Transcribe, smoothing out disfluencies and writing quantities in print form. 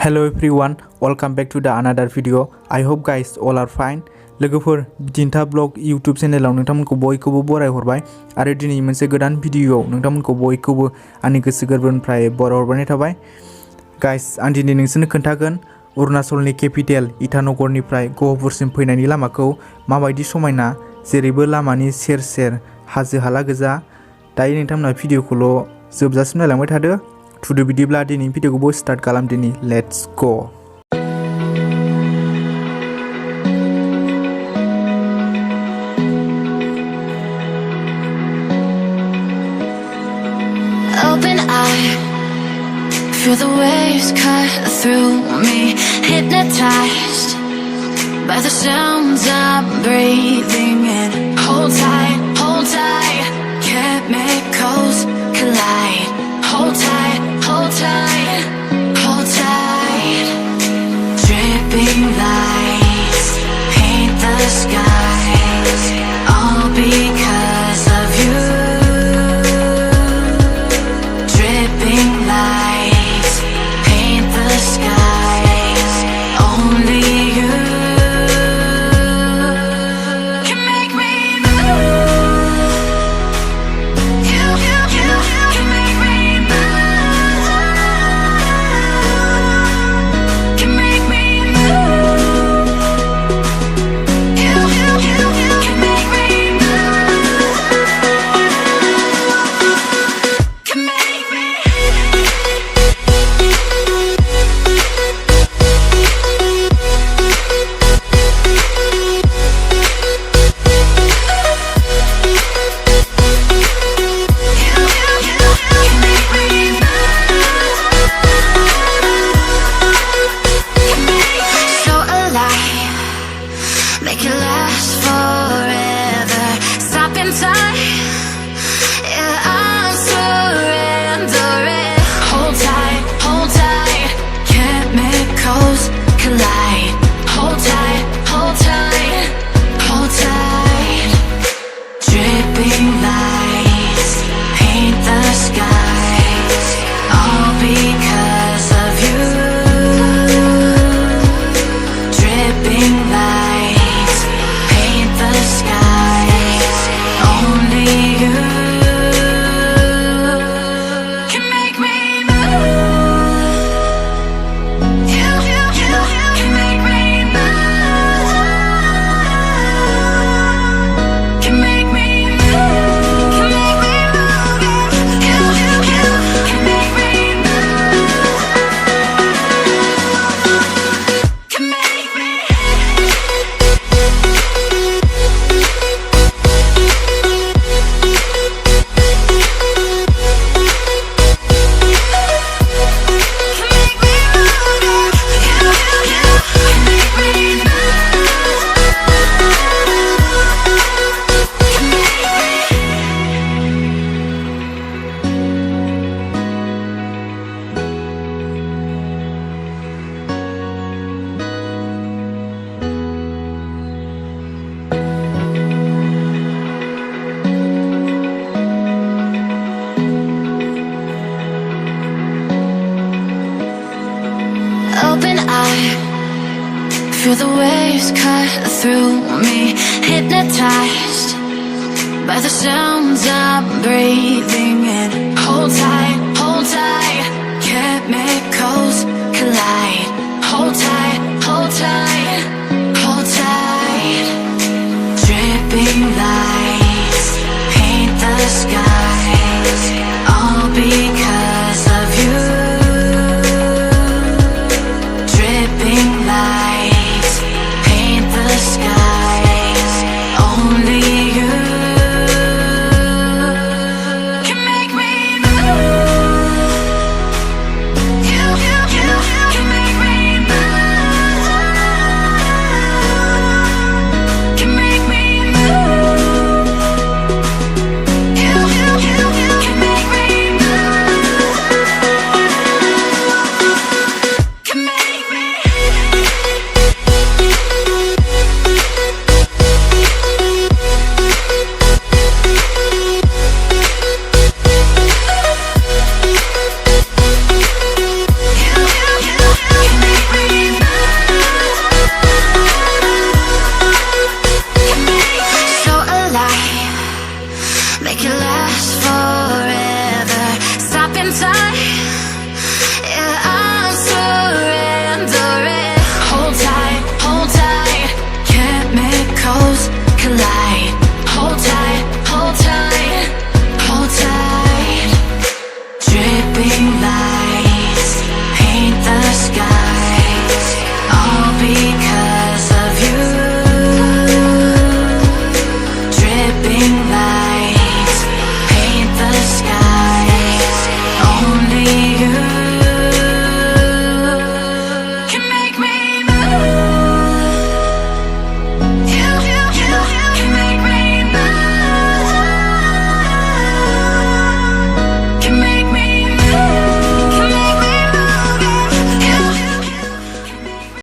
Hello everyone, welcome back to the another video. I hope guys all are fine. लोगोफोर बिदिन्था blog YouTube चेनेलाव नोंथांमोनखौ बयखौबो बराय हरबाय आरो दिनै मोनसे गोदान भिडियोआव नोंथांमोनखौ बयखौबो आंनि गोसो गोरबोनिफ्राय बरायहरबाय थाबाय। गाइस आं दिनै नोंसोरनो खोन्थागोन अरुणाचलनि केपिटेल इटानगरनिफ्राय गहपुरसिम फैनायनि लामाखौ माबायदि समायना, जेरैबो लामानि सेर सेर हाजो हाला गोजा। दायो नोंथांमोना भिडियोखौल' जोबजासिम नायलांबाय थादो। थुदो बिदिब्ला दिनै भिडियोखौबो स्टार्ट खालामदिनि। Let's go. Open eye, feel the waves cut through me, hypnotized by the sounds I'm breathing in. Hold tight, chemicals collide. Hold tight, hold tight, hold tight. Dripping lights paint the skies, all because of you. Dripping lights paint the skies, only you can make me move. You can make me move. Can make me move. You can make me move. Can make me. So alive, make it last forever. Stop in time, yeah, I'm surrendering. Hold tight, chemicals collide. Hold tight, hold tight, hold tight. Dripping lights paint the skies, all because of you. Dripping lights paint the skies, only you can make me move. You can make me move. Can make me move. Can make me move. You can make me move. Can make me. Open eye, feel the waves cut through me, hypnotized by the sounds I'm breathing in. Hold tight, chemicals